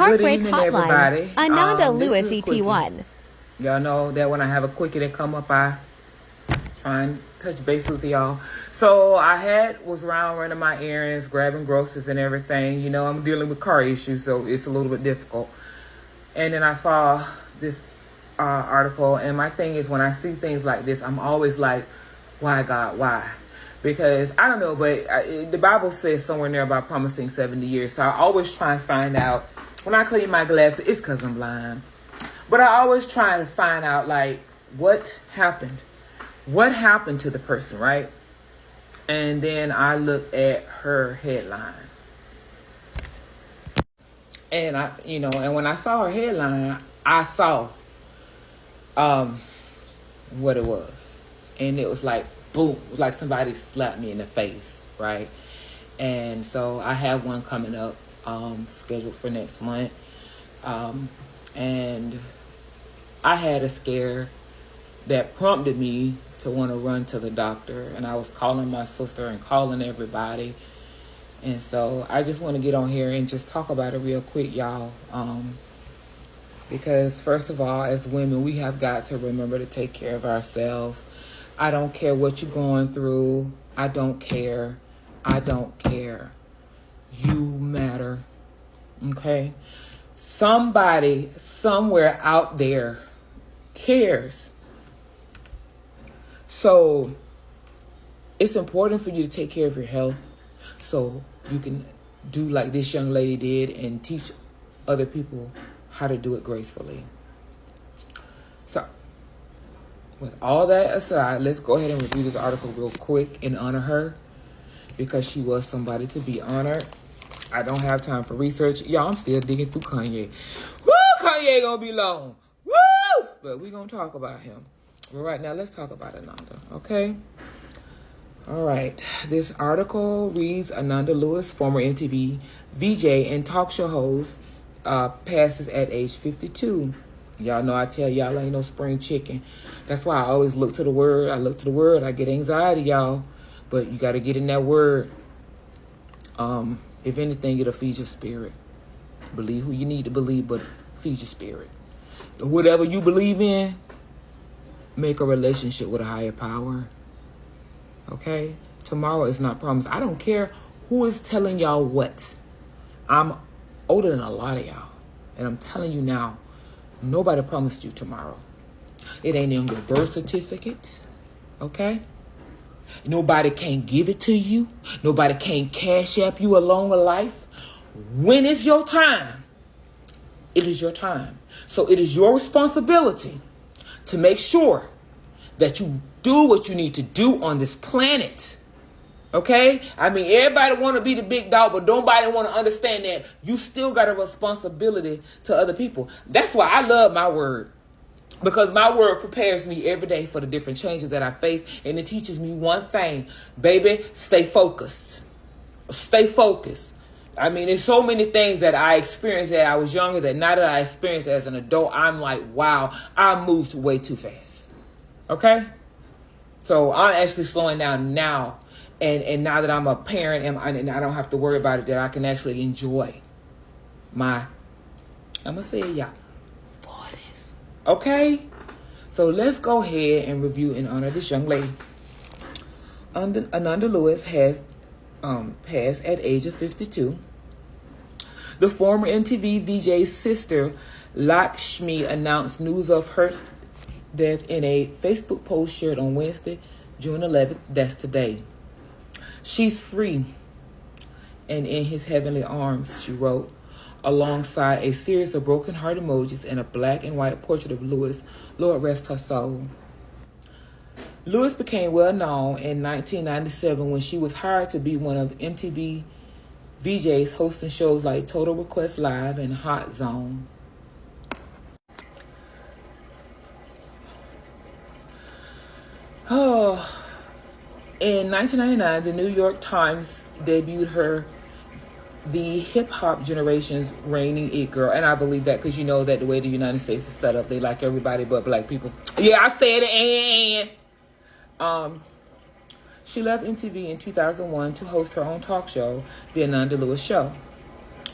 Heartbreak evening, Hotline. everybody. Ananda This Lewis is a quickie. EP1. Y'all know that when I have a quickie that come up, I try and touch base with y'all. So I was around running my errands, grabbing groceries and everything. You know, I'm dealing with car issues, so it's a little bit difficult. And then I saw this article, and my thing is, when I see things like this, I'm always like, why, God, why? Because I don't know, but the Bible says somewhere near about promising 70 years. So I always try and find out. When I clean my glasses, it's because I'm blind. But I always try and find out, like, what happened? What happened to the person, right? And then I look at her headline. And and when I saw her headline, I saw what it was. And it was like, boom, it was like somebody slapped me in the face, right? And so I have one coming up, scheduled for next month. And I had a scare that prompted me to want to run to the doctor. And I was calling my sister and calling everybody. And so I just want to get on here and just talk about it real quick, y'all. Because first of all, as women, we have got to remember to take care of ourselves. I don't care what you're going through. I don't care. I don't care. You matter. Okay? Somebody somewhere out there cares. So it's important for you to take care of your health so you can do like this young lady did and teach other people how to do it gracefully. So with all that aside, let's go ahead and review this article real quick and honor her, because she was somebody to be honored. I don't have time for research. Y'all, I'm still digging through Kanye. Woo! Kanye gonna be long. Woo! But we gonna talk about him. But right now, let's talk about Ananda, okay? All right. This article reads, Ananda Lewis, former MTV VJ and talk show host, passes at age 52. Y'all know I tell y'all ain't no spring chicken. That's why I always look to the word. I look to the word. I get anxiety, y'all. But you got to get in that word. If anything, it'll feed your spirit. Believe who you need to believe, but feed your spirit. Whatever you believe in, make a relationship with a higher power. Okay? Tomorrow is not promised. I don't care who is telling y'all what. I'm older than a lot of y'all. And I'm telling you now, nobody promised you tomorrow. It ain't in your birth certificate. Okay? Nobody can give it to you. Nobody can cash app you a longer life. When it's your time, it is your time. So it is your responsibility to make sure that you do what you need to do on this planet. Okay? I mean, everybody want to be the big dog, but nobody want to understand that you still got a responsibility to other people. That's why I love my word. Because my word prepares me every day for the different changes that I face. And it teaches me one thing. Baby, stay focused. Stay focused. I mean, there's so many things that I experienced that I was younger that now that I experienced as an adult, I'm like, wow, I moved way too fast. Okay? So I'm actually slowing down now. And now that I'm a parent and I don't have to worry about it, that I can actually enjoy I'm going to say it, yeah. Okay, so let's go ahead and review and honor this young lady. Ananda Lewis has passed at age of 52. The former MTV VJ's sister, Lakshmi, announced news of her death in a Facebook post shared on Wednesday, June 11th. That's today. She's free and in his heavenly arms, she wrote, alongside a series of broken heart emojis and a black and white portrait of Lewis. Lord rest her soul. Lewis became well known in 1997 when she was hired to be one of MTV VJs hosting shows like Total Request Live and Hot Zone. Oh, in 1999, the New York Times debuted her the hip-hop generation's reigning it girl. And I believe that because you know that the way the United States is set up, they like everybody but black people. Yeah, I said it. And she left MTV in 2001 to host her own talk show, The Ananda Lewis Show.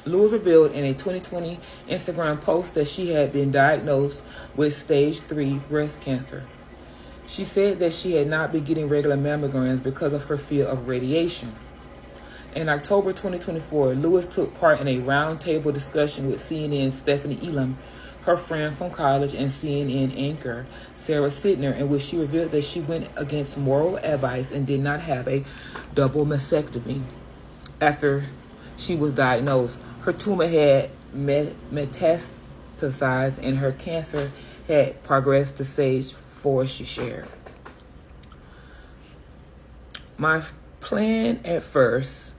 Lewis revealed in a 2020 Instagram post that she had been diagnosed with stage 3 breast cancer. She said that she had not been getting regular mammograms because of her fear of radiation. In October 2024, Lewis took part in a roundtable discussion with CNN's Stephanie Elam, her friend from college, and CNN anchor Sarah Sidner, in which she revealed that she went against moral advice and did not have a double mastectomy. After she was diagnosed, her tumor had metastasized and her cancer had progressed to stage 4, she shared. My plan at first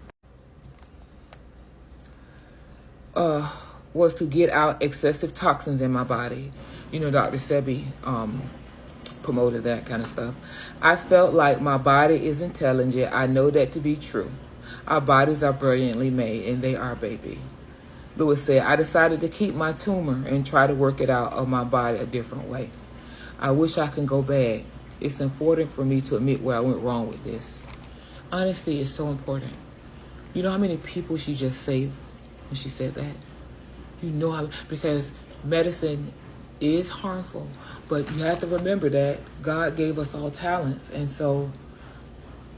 was to get out excessive toxins in my body. You know, Dr. Sebi promoted that kind of stuff. I felt like my body is intelligent. I know that to be true. Our bodies are brilliantly made, and they are, baby. Lewis said, I decided to keep my tumor and try to work it out of my body a different way. I wish I could go back. It's important for me to admit where I went wrong with this. Honesty is so important. You know how many people she just saved when she said that? You know how, because medicine is harmful, but you have to remember that God gave us all talents. And so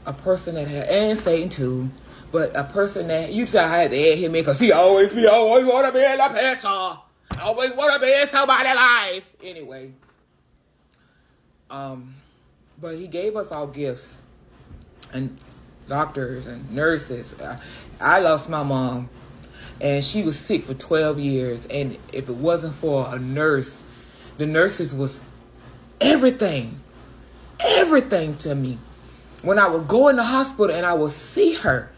a person that had, and Satan too, but a person that, you say I had to add him in because he always want to be in the picture. Always want to be in somebody's life. Anyway, but he gave us all gifts, and doctors and nurses. I lost my mom, and she was sick for 12 years. And if it wasn't for a nurse, the nurses was everything to me. When I would go in the hospital and I would see her,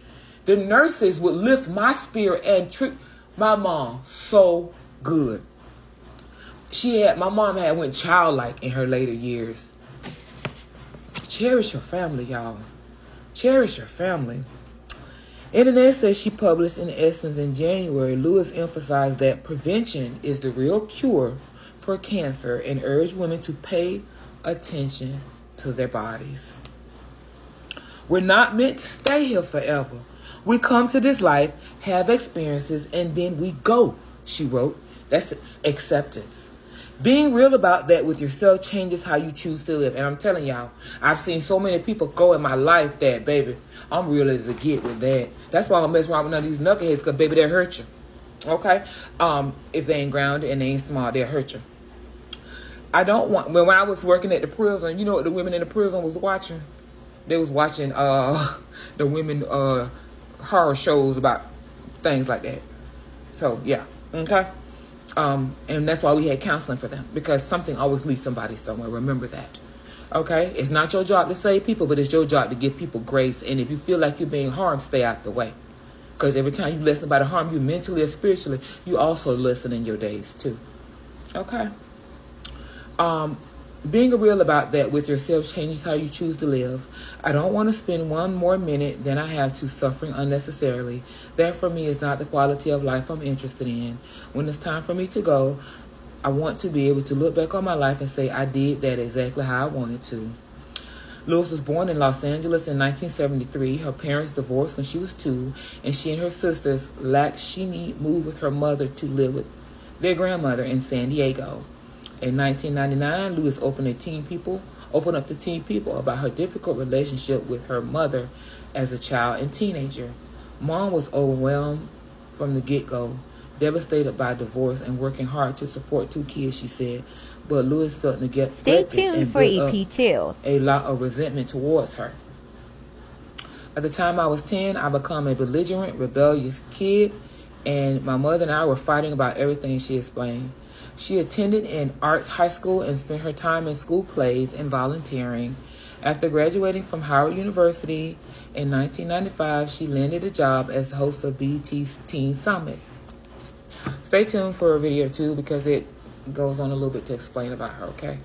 the nurses would lift my spirit and treat my mom so good. My mom had went childlike in her later years. Cherish your family, y'all. Cherish your family. In an essay she published in Essence in January, Lewis emphasized that prevention is the real cure for cancer and urged women to pay attention to their bodies. We're not meant to stay here forever. We come to this life, have experiences, and then we go, she wrote. That's acceptance. Being real about that with yourself changes how you choose to live. And I'm telling y'all, I've seen so many people go in my life that, baby, I'm real as a get with that. That's why I don't mess around with none of these knuckleheads, because, baby, they'll hurt you. Okay? If they ain't grounded and they ain't smart, they'll hurt you. I don't want, when I was working at the prison, you know what the women in the prison was watching? They was watching the women horror shows about things like that. So, yeah. Okay? And that's why we had counseling for them, because something always leads somebody somewhere. Remember that. Okay? It's not your job to save people, but it's your job to give people grace. And if you feel like you're being harmed, stay out the way. Because every time you let somebody harm you mentally or spiritually, you also listen in your days too. Okay? Being real about that with yourself changes how you choose to live. I don't want to spend one more minute than I have to suffering unnecessarily. That for me is not the quality of life I'm interested in. When it's time for me to go, I want to be able to look back on my life and say I did that exactly how I wanted to. Lewis was born in Los Angeles in 1973. Her parents divorced when she was 2, and she and her sisters, Lakshmi, moved with her mother to live with their grandmother in San Diego. In 1999, Lewis opened up to Teen People about her difficult relationship with her mother as a child and teenager. Mom was overwhelmed from the get-go, devastated by divorce and working hard to support 2 kids, she said. But Lewis felt neglected. Stay tuned for EP2. A lot of resentment towards her. At the time I was 10, I became a belligerent, rebellious kid, and my mother and I were fighting about everything, she explained. She attended an arts high school and spent her time in school plays and volunteering. After graduating from Howard University in 1995, she landed a job as the host of BET's Teen Summit. Stay tuned for a video 2 because it goes on a little bit to explain about her, okay?